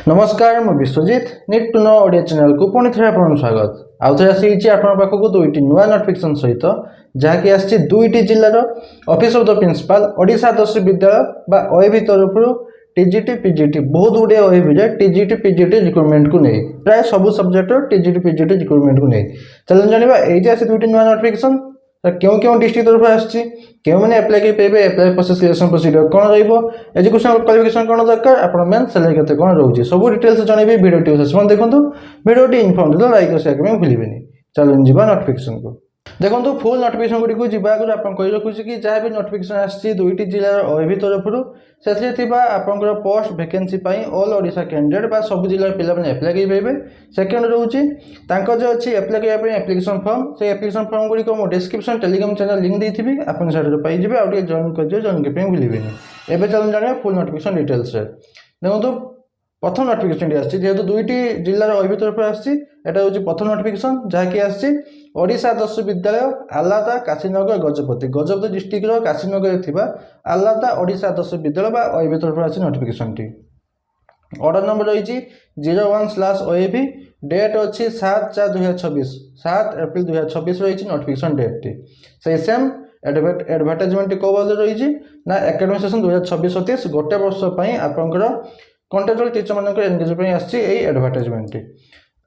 नमस्कार मु Biswajit need to know Odia channel को पुणी थे आपन स्वागत आउ थे आसी आपन पाखक दुईटी नुआ नोटिफिकेशन सहित जहाँकि आसी दुईटी जिल्लार office of the principal Odisha Adarsha Vidyalaya बा ओएबी तरफ टीजीटी पीजीटी बहुत गुड़े ओएबी टीजीटी पीजीटी रिक्रुटमेंट को नहीं प्राय सब सब्जेक्ट टीजीटी पीजीटी रिक्रुटमेंट को नहीं चलन जाना ये आसी दुईटी नुआ नोटिफिकेशन क्यों क्यों डिस्ट्रिक्ट तरफ आसी क्यों मैंने अप्लाई कर पाइबे अप्लाई प्रोसेस सिलेक्शन प्रोसीजर कौन रहिबो एजुकेशन क्वालिफिकेशन कौन दरकार आपण मेन सैलरी केते कौन रहउची सब डिटेल्स जणेबे वीडियो टी सेशन देखंतु वीडियो टी इन्फॉर्म दो लाइक और शेयर करबे भूलिबेनी चलो जिबा नोटिफिकेशन को देखो फुल नोटिफिकेशन गुडी को जिबा आगु आपन कहि रखुची कि जहाँ भी नोटिफिकेशन आसी दुईटी जिल्लार ओएबी तरफ से थिबा आपनकर पोस्ट वैकेंसी पई ऑल ओडिशा कैंडिडेट बा सब जिल्लार पिला माने अप्लाई करि पाइबे सेकंड रहउची तांको जे अछि अप्लाई करिया पई एप्लीकेशन फॉर्म से एप्लीकेशन फॉर्म गुडी को मो डिस्क्रिप्शन टेलीग्राम चैनल लिंक देथिबी आपन साइड रे पाई जिबे आ जॉइन कर जे जॉइन के पई भूलिबेनी एबे चलन जाने फुल नोटिफिकेशन डिटेल्स रे देखो प्रथम नोटिफिकेशन आसी जेहेतु दुईटी जिल्लार ओएबी तरफ आसी एटा होची प्रथम नोटिफिकेशन जहाँकि आसी ओडिशा आदर्श विद्यालय आलादा काशीनगर गजपति डिस्ट्रिक्ट काशीनगर थिबा आलादा ओडिशा आदर्श विद्यालय बा ओएबी तरफ आसी नोटिफिकेशन टी ऑर्डर नंबर रही 01/OAB डेट अच्छी 7/4/2026 7 एप्रिल 2026 रही नोटिफिकेशन डेट टी से सेम एडवर्टाइजमेंट को रही ना एकेडमिक सेशन 2026-27 गोटे वर्ष आपंकर कंट्राक्चुअल टीचर मानक एंगेजमेंट आसी एडवर्टाइजमेंट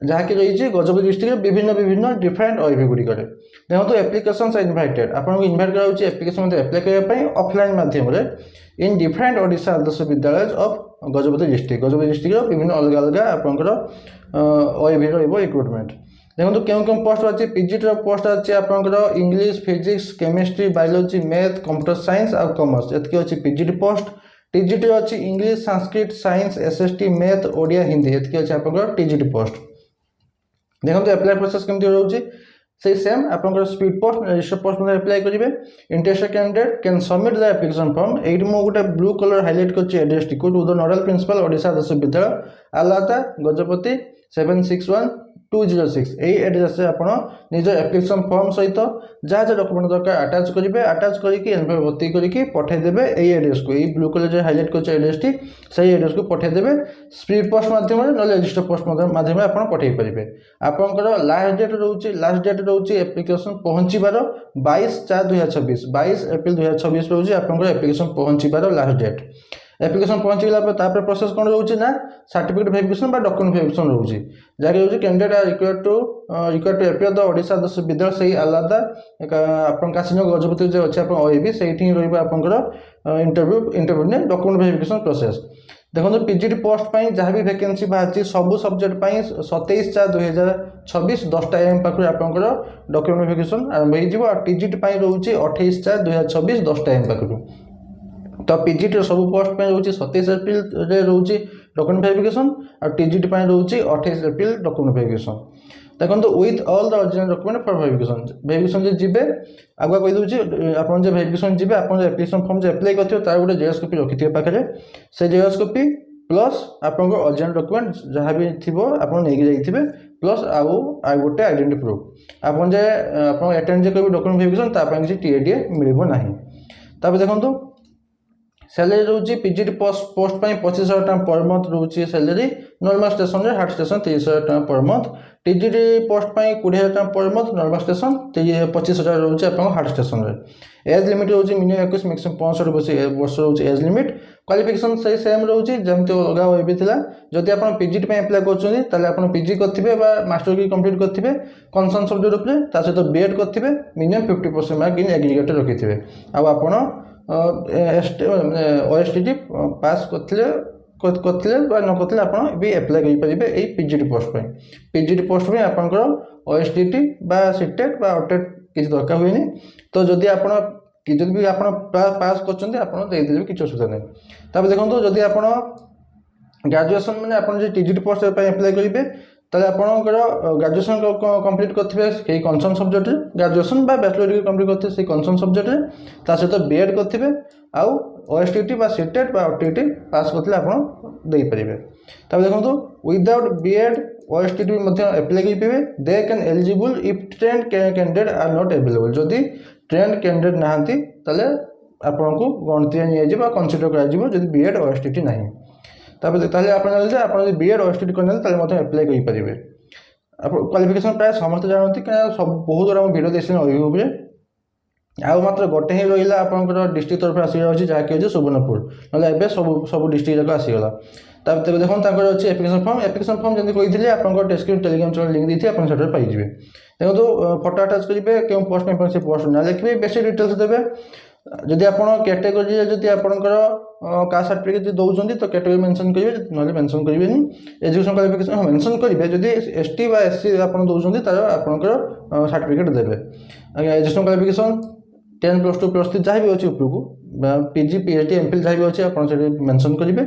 जहाँकि रही गजपति डिस्ट्रिक्ट विभिन्न विभिन्न डिफरेंट ओएबी गुड़िक देखो एप्लिकेशन इनवाइटेड आपको इनवाइट कर एप्लिकेशन अप्लाई करने ऑफलाइन माध्यम इन डिफरेंट ओडिशा आदर्श विद्यालय ऑफ गजपति डिस्ट्रिक्ट विभिन्न अलग अलग आपंकर ओएबी रिक्रुटमेंट देखो क्यों क्यों पोस्ट अच्छी पीजीटी पोस्ट अच्छी आपंकर English physics chemistry biology math computer science और कॉमर्स एतकी अच्छी पीजीटी पोस्ट टीजीटी अच्छी English Sanskrit science SST math Odia Hindi एतकी अच्छी आपंकर टीजीटी पोस्ट देखो अप्लाई प्रोसेस केमती रोचे से सेम आपंकर स्पीड पोस्ट रजिस्टर पोस्ट में अप्लाई करेंगे interested candidate can submit the application form at मु गोटे ब्लू कलर हाइलाइट कर एड्रेस टी to the nodal principal Odisha Adarsha Vidyalaya आलादा गजपति 761206 यही एड्रेस से आप निज एप्लिकेशन फॉर्म सहित जहाँ जहाँ डॉक्यूमेंट दरकार अटैच करेंगे अटैच करके भर्ती करके पठेदेवे यही एड्रेस को यही ब्लू कलर जो हाइलाइट कर एड्रेस टी सही एड्रेस को पठेदेवे स्पीड पोस्ट माध्यम ना रजिस्टर पोस्ट माध्यम आप पठे पारे आपंकर लास्ट डेट रोचे एप्लिकेशन पहुँचार 22/4/2026 22 एप्रिल 2026 रोचे आपंकर एप्लिकेशन पहुँचार लास्ट डेट एप्लिकेशन पहुँचला प्रोसेस कौन रोचे ना सर्टिफिकेट वेरिफिकेशन बा डॉक्यूमेंट वेरिफिकेशन रोचे जहाँकि रोचे candidate are required to appear the Odisha Adarsha Vidyalaya से आलादा आपन काशीनगर गजपति जो अच्छे ओएबी से रहा इंटरव्यू ने डॉक्यूमेंट वेरिफिकेशन प्रोसेस देखो पीजीटी पोस्ट जहाँ भी वैकेंसी बाहर सब सब्जेक्ट 27/4/2026 10टा AM पाखु आपंकर डॉक्यूमेंट वेरिफिकेशन आरंभ हो टीजीटी रोचे 28/4/2026 10टा AM पाखु तो पीजीटी सब पोस्ट रोचे 27 एप्रिल रोचे डॉक्यूमेंट वेरिफिकेशन और टीजीटी रोचे 28 एप्रिल डॉक्यूमेंट वेरिफिकेशन देखो with all the original document for verification जो जीवे आगे कही दूसरी आप वेरिफिकेशन जीवे आप एप्लिकेशन फॉर्म जो अप्लाई करते तार गोटे जेरक्स कॉपी रखिथे पाखे से जेरक्स कॉपी प्लस आपन ओरिजिनल डॉक्यूमेंट जहाँ भी थी आप जाइए प्लस आउ गोटे आइडेंटिटी प्रूफ आप अटेंड जो डॉक्यूमेंट वेरिफिकेशन किसी टीएडीए मिलना तापर देखो सैलरी रोचे पीजीटी पोस्ट 25,000 टका पर मंथ रोचे salary normal station heart station 30,000 टका पर मंथ टीजीटी पोस्ट 20,000 टका पर मंथ नॉर्मल स्टेशन 25,000 रोचे आप हार्ट स्टेशन एज लिमिट रोचे मिनिमम 21 मैक्सिमम 65 वर्ष रोचे एज लिमिट क्वालिफिकेशन सही सेम रोचे जमती अलग ओएबी थिला जदि आप पीजीटी अप्लाई कर पीजी करेंगे मास्टर डिग्री कंप्लीट करेंगे कंसर्न सब्जेक्ट उपरे ता सहित बीएड करेंगे मिनिमम 50% मार्क इन एग्रीगेट रखिथे आप ओएसटीटी पास करते न करते आप भी अप्लाई करेंगे यही पीजीटी पोस्ट में आपंकर ओएसटीटी सीटेट ऑटेट किसी दरकार हुए तो जदि आप भी आप पास कर किसी असुविधा नहीं तब देखो जदि आप ग्रेजुएशन मैंने आप टीजीटी पोस्ट अप्लाई करेंगे ताले आपनकर ग्रेजुएशन कंप्लीट करथिबे के कंसर्न सब्जेक्ट ग्रेजुएशन बा बैचलर डिग्री कंप्लीट करथिबे से कंसर्न सब्जेक्ट ता सहित बीएड करथिबे आउ ओएसटीटी बा सीटेट बा ओटीटी पास करथिले आपन देई परिबे तब देखंतु विदाउट बीएड ओएसटीटी मध्ये अप्लाई करि पेबे they can eligible if trained candidate are not available जदि ट्रेंड कैंडिडेट नाहंती ताले आपन को गणति निया जिबा कंसीडर करा जिवो जदि बीएड ओएसटीटी नाही ताहले आपण जानले आपण जदि बीएड ओएसटी करने ताहले मते अप्लाई करि परिबे। क्वालिफिकेशन प्राय समस्त जानती क्या सब बहुत गुड़ा भिड देसी यूट्यूब्रे आउ मात्र गोटे ही रहा आपंकर डिस्ट्रिक्ट तरफ आसी जाऊँगी जहाँकि हूँ सुवर्णपुर ना एवं सब डिस्ट्रिक्ट जाक आसीगला। तेज देखो अच्छी एप्लिकेशन फॉर्म जमी कही आप डेस्क्रिप्शन टेलीग्राम चैनल लिंक देती आप पाइबे। देखो फोटो अटाच करेंगे क्यों पोस्ट में से पोस्ट ना लिखे बेसी डिटेल्स देवे जदि आप कैटेगोरी जदि आपंकर कास्ट सर्टिफिकेट दौरान तो कैटेगोरी मेंशन करेंगे ना मेंशन करेंगे एजुकेशन क्वालिफिकेशन हाँ मेंशन करेंगे जदि एसटी बा एससी आप दौरान तार आपंकर सर्टिफिकेट देवे। एजुकेशन क्वालिफिकेशन 10+2 +3 जहाँ भी अच्छे उपरकू पीजी पीएचडी एमफिल जहाँ भी अच्छे आप मेंशन करेंगे।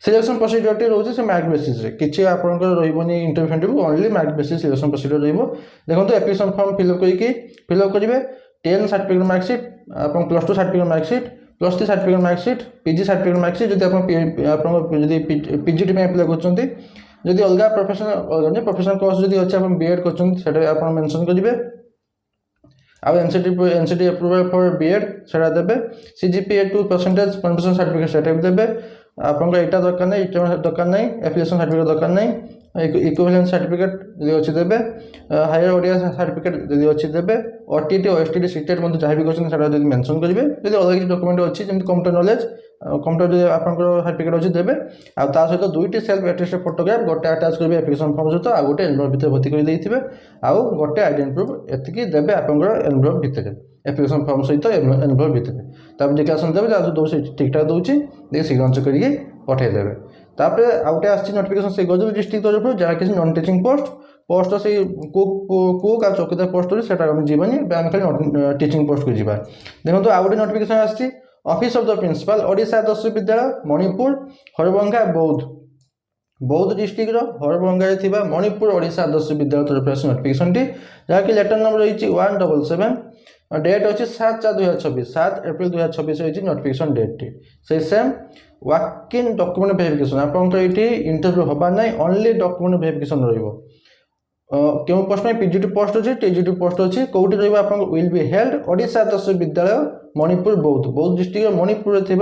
सिलेक्शन प्रोसीजर रोचे से मार्क बेसिस किसी आपंकर रही इंटरव्यू फेंटरव्यू only mark basis selection procedure देखो एप्लिकेशन फॉर्म फिलअप करेंगे 10 सर्टिफिकेट मार्कसीट आप +2 certificate marksheet +3 certificate marksheet PG certificate marksheet जब आप पीजीटी में अप्लाई कर अलग प्रोफेशनल कोर्स जब अच्छे आप बीएड कर मेंशन करेंगे। आउ एनसीटी अप्रूवल फॉर बीएड सेटा देवे सीजीपीए 2% कन्फर्मेशन सर्टिफिकेट सेटा भी देवे। आपको यहाँ दरकार नहीं दरकार नहीं एप्लिकेशन सर्टिफिकेट दरकार नहीं इक्विवेलेंस सर्टिफिकेट जब अच्छी देवे हायर ओडिया सर्टिफिकेट जब अच्छी देवे ओटीटी ओएसटी सीटेट जहाँ भी कर मेंशन करेंगे जब अलग किसी डॉक्यूमेंट अच्छी जमी कंप्यूटर नॉलेज कंप्यूटर जो आप सर्टिफिकेट अच्छी देवे आ सहित 2टी सेल्फ अटेस्टेड फोटोग्राफ गोटे अटाच करेंगे एप्लिकेशन फॉर्म सहित आ गोटे एनवलप भितर भर्ती कर देते आउ गोटे आइडेंटिटी प्रूफ एतिकी देवे आपंकर एनवलप भितर एप्लिकेशन फॉर्म सहित एनवलप भितर डिक्लेरेशन देवे जहाँ दौर ठीक ठाक दूसरी देखिए सिग्नेचर करके पठेदेवे। तापर आउ गोटे आसी नोटिफिकेशन से गजपति डिस्ट्रिक्ट तरफ जहाँ किसी नन टीचिंग पोस्ट से कुक आ चौकीदार पोस्ट से जीवनी आम खाली टीचिंग पोस्ट को जीवा। देखो आउ गोटे नोटिफिकेशन आसी office of the principal Odisha Adarsha Vidyalaya Manipur Harabhanga Boudh district Harabhanga Manipur Odisha Adarsha Vidyalaya तरफ आसी नोटिफिकेशन टी जहाँकि लेटर नंबर रही 177 डेट अच्छी 7/4/2026 7 एप्रिल 2026 रही नोटिफिकेशन डेट टी से same work in document verification आपंकर ये इंटरव्यू हबार ना ओनली डॉक्यूमेंट वेरिफिकेशन क्यों पोस्ट में पीजीटी पोस्ट अच्छी टीजीटी पोस्ट अच्छी कौटी रहा will be held Odisha Adarsha Vidyalaya Manipur बौद्ध डिस्ट्रिक्ट मणिपुर थी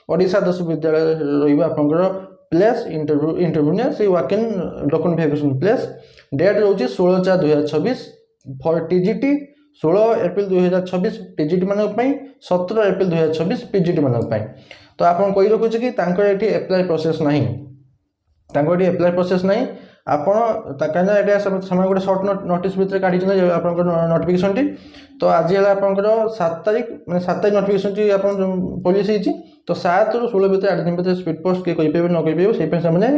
ओडिशा आदर्श विद्यालय रहा प्लेस इंटरव्यू से walk in document verification place date रोचे 16/4/2026 फॉर टीजीटी 16 एप्रिल 2026 टीजीटी मानक 17 एप्रिल 2026 पीजीटी मानक। तो आप कही रखुचे कि ये एप्लाई प्रोसेस ना एप्लाई प्रोसेस ना आपण कहीं गोटे सर्ट नोटिस भितर काढ़ी आप नोटिफिकेशन टी तो आज है आपंकर 7 तारीख मैंने 7 तारीख नोटिफिकेशन टी आप पब्लिश होती तो 7 ରୁ 16 भितर 8 दिन भितर स्पीड पोस्ट किए करेंगे न करेंगे से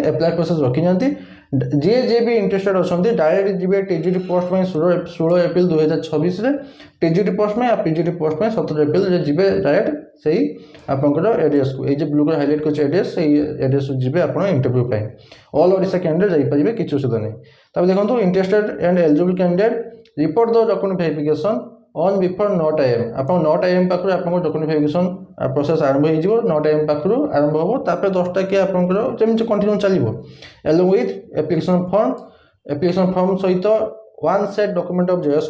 एप्लाई प्रोसेस रखी जाती जी भी इंटरेस्टेड अच्छा डायरेक्ट जी टीजीटी पोस्ट में 16 एप्रिल 2026 टीजीटी पोस्ट में पीजीटी पोस्ट में 17 एप्रिल जी डायरेक्ट से ही आपंकर एड्रेस को ये ब्लू कलर हाइलाइट कर एड्रेस से एड्रेस जीवे आप इंटरव्यू ऑल ओडिशा कैंडिडेट जापारे किसी असुविधा नहीं। तब देखो interested and eligible candidate report the document verification on before 9 AM आप 9 AM पाखु आप डॉक्यूमेंट वेरिफिकेशन प्रोसेस आरंभ हो 9 AM पाखु आरंभ हम तापर 10टा कि आपंकर जमी कंटिन्यू चलो एलोंग विथ एप्लिकेशन फॉर्म सहित 1 सेट डॉक्यूमेंट ऑफ जेएस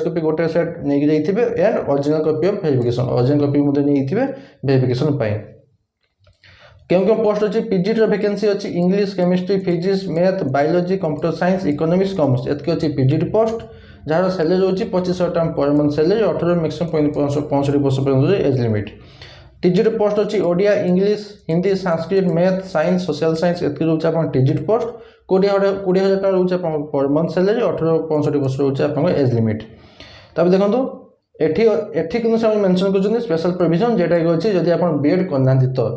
कॉपी गोटे सेट नहीं जाइए and original copy of verification original copy नहीं वेरिफिकेशन क्यों पोस्ट अच्छी पीजीटी वैकेंसी अच्छी English chemistry physics math biology computer science economics commerce एतक अच्छी पीजीटी पोस्ट जार सैलरी रोचे 25,000 टका पर मंथ सैलरी 18 मैक्सिमम 65 वर्ष पर्यटन एज लिमिट। टीजीटी पोस्ट अच्छी Odia English Hindi Sanskrit math science social science एतक रोचे आप टीजीटी पोस्ट 20,000 टका रोचे पर मंथ सैलरी 18 65 वर्ष रोचे आप एज लिमिट। तब देखो एठी कि मेंशन कर स्पेशल प्रोविजन जेटा अच्छी जब आप बीएड करना तो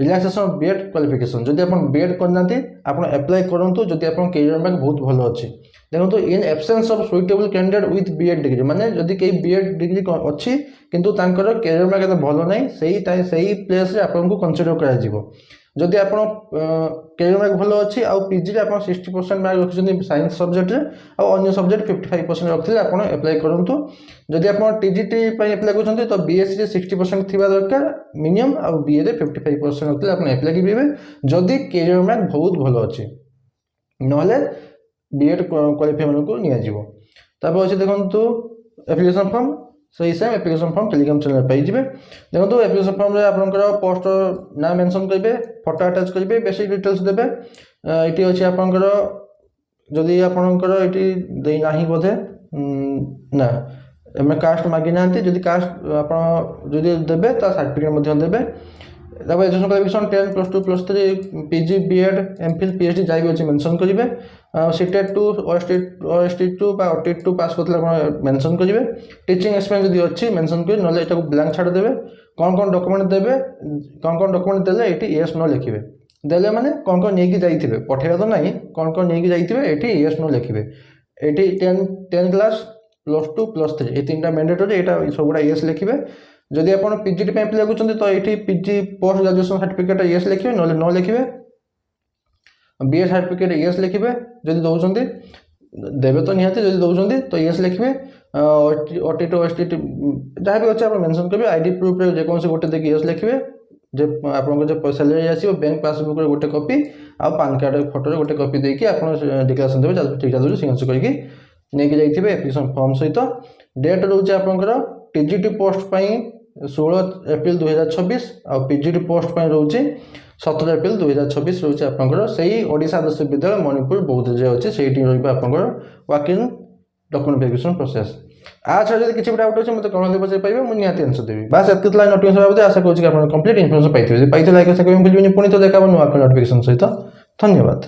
रिलैक्सेशन ऑफ बीएड क्वालिफिकेशन जब आप बीएड करना आप अप्लाई करूँ जब आप कैरियर मार्क बहुत भल अच्छी देखो in absence of suitable candidate with BEd degree माने जदि कई बीएड डिग्री अच्छी किंतु तांकर कैरियर मार्क भल ना सही प्लेस रे आपको कंसीडर करा जदि आप कैरियर मार्क भल अच्छी आउ पीजी आप 60% मार्क रखिंट साइंस सब्जेक्ट अन्य सब्जेक्ट 55% रखते आप अप्लाई करूँ जदि आप टीजीटी अप्लाई कर तो बीएससी 60% थी दरकार मिनिमम आ बीए 55% रखते आप अप्लाई करेंगे जदि कैरियर मार्क बहुत भल अच्छी ना बीएड क्वालिफाई मान को निजी। तापर अच्छे देखो एप्लिकेशन फॉर्म सही same application form Telegram channel पाइबे। देखो एप्लिकेशन फॉर्म रे आपनकर पोस्ट ना मेंशन करेंगे, फोटो अटैच करेंगे, बेसिक डिटेल्स देबे। ये अच्छे आपनकर जदि आपनकर ये देना बोधे ना एम कास्ट मागी ना, जदि कास्ट आप देवे तो सर्टिफिकेट देवे। Education qualification 10 +2 +3 PG BEd MPhil PhD जहाँ भी अच्छे मेंशन करेंगे। सीटेट 2 OST 2 OTT 2 पास करते मेंशन करेंगे। टीचिंग एक्सपीरियंस जब अच्छी मेंशन करेंगे, ना यहाँ ब्लैंक छाड़ देवे। कौन कौन डॉक्यूमेंट देवे, कौन डॉक्यूमेंट देले ये येस नो लिखिए। देले माने कौन नहीं जाइए पठेगा तो नहीं, कौन नहीं जाइए ये येस नो लिखिए। ये 10 क्लास +2 +3 ये 3टा मैंडेटरी, यहाँ सबुटा येस लिखिए। जदि आप पीजीटी अप्लाई लगुंट तो ये PG post graduation certificate yes लिखिए, ना न लिखिए। बीएड सर्टिफिकेट येस लिखिए, जदि दौरान देवे तो निहाती, जदि दौरान तो येस लिखिए। OTT OST जहाँ भी अच्छे आप मेंशन करेंगे। आईडी प्रूफ जेकोसी गोटे देखिए येस लिखिए। जे आप सैलरी आसो बैंक पासबुक गोटे कॉपी आ पान कार्ड फोटो गोटे कॉपी देकी आप डिक्लेरेशन देवे ठीक ठाक सिग्नेचर करके नहीं जाइए एप्लिकेशन फॉर्म सहित। डेट रोचे आपंकर टीजीटी पोस्ट 16 एप्रिल 2026 आ पीजीटी पोस्ट रोचे 17 एप्रिल 2026 रोचे आपंकर से ओडिशा आदर्श विद्यालय मणिपुर बौद्ध जे अच्छे से आपंकर वाकिंग डॉक्यूमेंट वेरिफिकेशन प्रोसेस। आज जब किसी भी डाउट अच्छे मतलब कौन पचार पाइबे मुझे निहाती आंसर देवी। बस एत नोटिफिकेशन बाबद आशा करूँ कंप्लीट इनफॉरमेशन पाइबे। लाइक भूलिए पुणी तो देखा नुआ नोटिफिकेशन सहित। धन्यवाद।